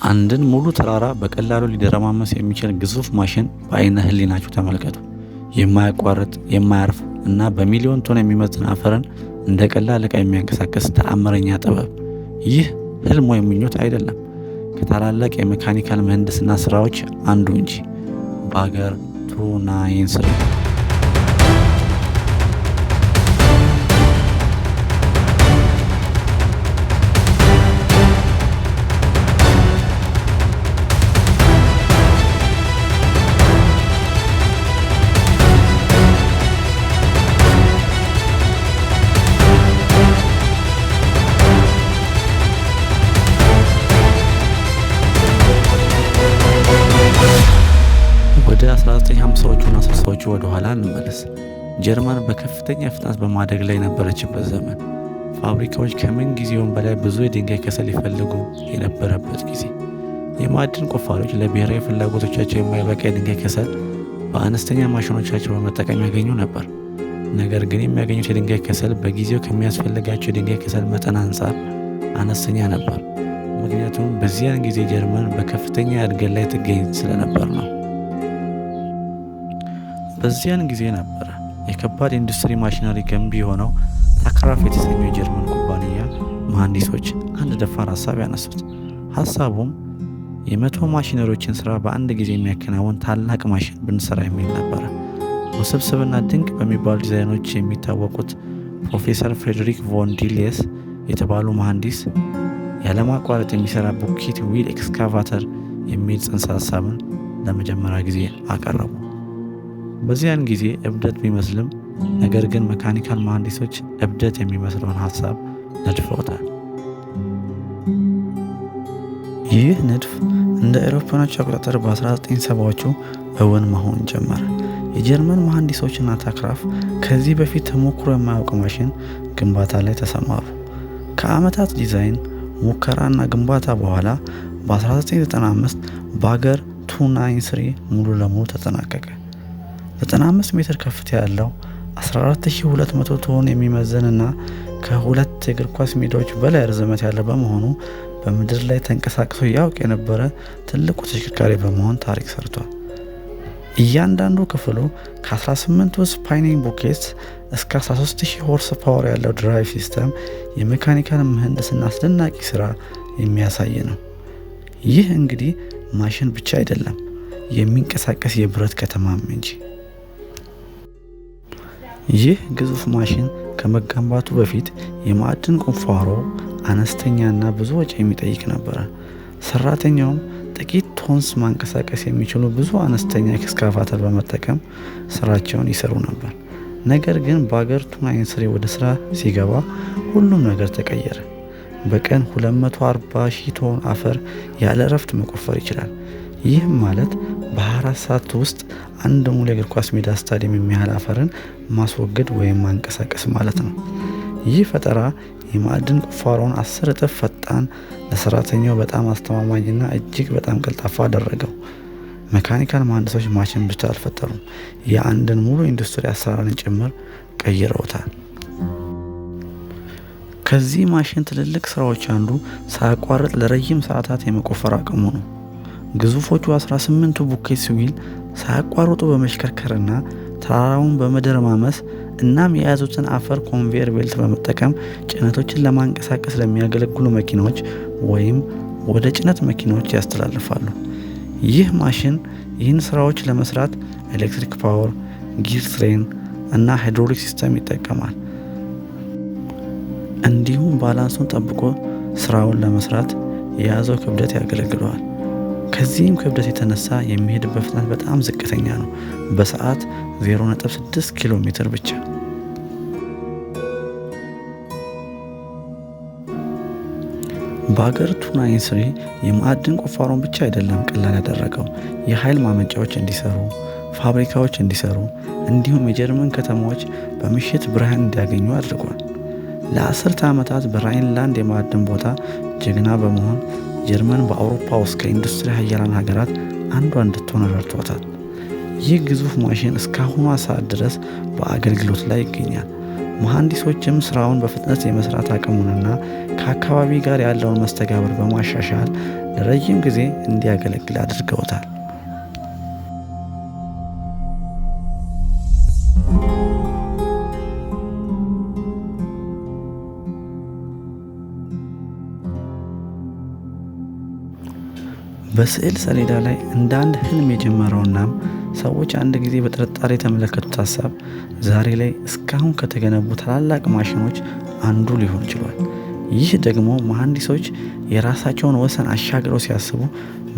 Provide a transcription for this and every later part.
አንድን ሙሉ ተራራ በቀላሉ ሊደረማመስ የሚችል ግዙፍ ማሽን በአይነ ህሊናችሁ ተመልከቱ። የማያቋርጥ የማያርፍ እና በሚሊዮን ቶን የሚመዝን አፈርን እንደ ቀላል ዕቃ የሚያንቀሳቅስ ተአምረኛ ጥበብ። ይህ ህልም ወይም ምኞት አይደለም፣ ከታላላቅ የሜካኒካል ምህንድስና ስራዎች አንዱ እንጂ። ባገር 293 ወደ 1950ዎቹና 60ዎቹ ወደ ኋላ እንመለስ። ጀርመን በከፍተኛ ፍጥነት በማደግ ላይ የነበረችበት ዘመን፣ ፋብሪካዎች ከምን ጊዜውም በላይ ብዙ የድንጋይ ከሰል ይፈልጉ የነበረበት ጊዜ። የማዕድን ቁፋሮች ለብሔራዊ ፍላጎቶቻቸው የማይበቃ የድንጋይ ከሰል በአነስተኛ ማሽኖቻቸው በመጠቀም ያገኙ ነበር። ነገር ግን የሚያገኙት የድንጋይ ከሰል በጊዜው ከሚያስፈልጋቸው የድንጋይ ከሰል መጠን አንጻር አነስተኛ ነበር። ምክንያቱም በዚያን ጊዜ ጀርመን በከፍተኛ እድገት ላይ ትገኝ ስለነበር ነው። በዚያን ጊዜ ነበረ የከባድ ኢንዱስትሪ ማሽነሪ ገንቢ የሆነው ታክራፍ የተሰኘው የጀርመን ኩባንያ መሐንዲሶች አንድ ደፋር ሀሳብ ያነሱት። ሀሳቡም የ100 ማሽነሪዎችን ስራ በአንድ ጊዜ የሚያከናውን ታላቅ ማሽን ብንሰራ የሚል ነበረ። ውስብስብና ድንቅ በሚባሉ ዲዛይኖች የሚታወቁት ፕሮፌሰር ፍሬድሪክ ቮን ዲሌስ የተባሉ መሐንዲስ ያለማቋረጥ የሚሰራ ቡኬት ዊል ኤክስካቫተር የሚል ጽንሰ ሀሳብን ለመጀመሪያ ጊዜ አቀረቡ። በዚያን ጊዜ እብደት ቢመስልም ነገር ግን ሜካኒካል መሐንዲሶች እብደት የሚመስለውን ሀሳብ ነድፈውታል። ይህ ንድፍ እንደ አውሮፓውያኖች አቆጣጠር በ1970ዎቹ እውን መሆን ጀመረ። የጀርመን መሐንዲሶችና ታክራፍ ከዚህ በፊት ተሞክሮ የማያውቅ ማሽን ግንባታ ላይ ተሰማሩ። ከዓመታት ዲዛይን ሙከራና ግንባታ በኋላ በ1995 ባገር 293 ሙሉ ለሙሉ ተጠናቀቀ። 95 ሜትር ከፍታ ያለው 14200 ቶን የሚመዝንና ከሁለት የእግር ኳስ ሜዳዎች በላይ ርዝመት ያለው በመሆኑ በምድር ላይ ተንቀሳቅሶ ያውቅ የነበረ ትልቁ ተሽከርካሪ በመሆን ታሪክ ሰርቷል። እያንዳንዱ ክፍሉ ከ18 ስፓይኒንግ ቡኬትስ እስከ 13000 ሆርስ ፓወር ያለው ድራይቭ ሲስተም የሜካኒካል ምህንድስና አስደናቂ ስራ የሚያሳይ ነው። ይህ እንግዲህ ማሽን ብቻ አይደለም፣ የሚንቀሳቀስ የብረት ከተማም እንጂ። ይህ ግዙፍ ማሽን ከመገንባቱ በፊት የማዕድን ቁፋሮ አነስተኛና ብዙ ወጪ የሚጠይቅ ነበረ። ሰራተኛውም ጥቂት ቶንስ ማንቀሳቀስ የሚችሉ ብዙ አነስተኛ ኤክስካቫተር በመጠቀም ስራቸውን ይሰሩ ነበር። ነገር ግን ባገር 293 ወደ ስራ ሲገባ ሁሉም ነገር ተቀየረ። በቀን 240,000 ቶን አፈር ያለ እረፍት መቆፈር ይችላል። ይህም ማለት በ24 ሰዓት ውስጥ አንድ ሙሉ የእግር ኳስ ሜዳ ስታዲየም የሚያህል አፈርን ማስወገድ ወይም ማንቀሳቀስ ማለት ነው። ይህ ፈጠራ የማዕድን ቁፋሮውን 10 እጥፍ ፈጣን፣ ለሰራተኛው በጣም አስተማማኝና እጅግ በጣም ቀልጣፋ አደረገው። ሜካኒካል መሐንዲሶች ማሽን ብቻ አልፈጠሩም፣ የአንድን ሙሉ ኢንዱስትሪ አሰራርን ጭምር ቀይረውታል። ከዚህ ማሽን ትልልቅ ስራዎች አንዱ ሳያቋርጥ ለረጅም ሰዓታት የመቆፈር አቅሙ ነው። ግዙፎቹ 18ቱ ቡኬት ዊል ሳያቋርጡ በመሽከርከርና ተራራውን በመደረማመስ እናም የያዙትን አፈር ኮንቬየር ቤልት በመጠቀም ጭነቶችን ለማንቀሳቀስ ለሚያገለግሉ መኪናዎች ወይም ወደ ጭነት መኪናዎች ያስተላልፋሉ። ይህ ማሽን ይህን ስራዎች ለመስራት ኤሌክትሪክ ፓወር፣ ጊር ትሬን እና ሃይድሮሊክ ሲስተም ይጠቀማል። እንዲሁም ባላንሱን ጠብቆ ስራውን ለመስራት የያዘው ክብደት ያገለግለዋል። ከዚህም ክብደት የተነሳ የሚሄድበት ፍጥነት በጣም ዝቅተኛ ነው፣ በሰዓት 0.6 ኪሎ ሜትር ብቻ። ባገር 293 የማዕድን ቁፋሮን ብቻ አይደለም ቀላል ያደረገው፣ የኃይል ማመንጫዎች እንዲሰሩ፣ ፋብሪካዎች እንዲሰሩ እንዲሁም የጀርመን ከተማዎች በምሽት ብርሃን እንዲያገኙ አድርጓል። ለ10 ዓመታት በራይንላንድ የማዕድን ቦታ ጀግና በመሆን ጀርመን በአውሮፓ ውስጥ ከኢንዱስትሪ ሀያላን ሀገራት አንዷ እንድትሆን ረድቷታል። ይህ ግዙፍ ማሽን እስካሁኗ ሰዓት ድረስ በአገልግሎት ላይ ይገኛል። መሐንዲሶችም ስራውን በፍጥነት የመስራት አቅሙንና ከአካባቢ ጋር ያለውን መስተጋብር በማሻሻል ለረጅም ጊዜ እንዲያገለግል አድርገውታል። በስዕል ሰሌዳ ላይ እንደ አንድ ህልም የጀመረውና ሰዎች አንድ ጊዜ በጥርጣሬ የተመለከቱት ሀሳብ ዛሬ ላይ እስካሁን ከተገነቡ ታላላቅ ማሽኖች አንዱ ሊሆን ችሏል። ይህ ደግሞ መሐንዲሶች የራሳቸውን ወሰን አሻግረው ሲያስቡ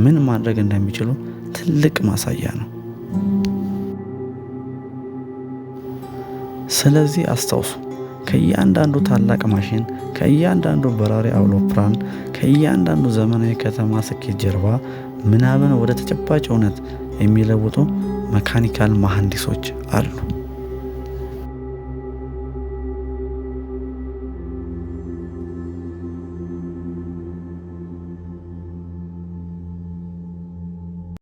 ምን ማድረግ እንደሚችሉ ትልቅ ማሳያ ነው። ስለዚህ አስታውሱ፣ ከእያንዳንዱ ታላቅ ማሽን፣ ከእያንዳንዱ በራሪ አውሮፕላን፣ ከእያንዳንዱ ዘመናዊ ከተማ ስኬት ጀርባ ምናብን ወደ ተጨባጭ እውነት የሚለውጡ መካኒካል መሐንዲሶች አሉ።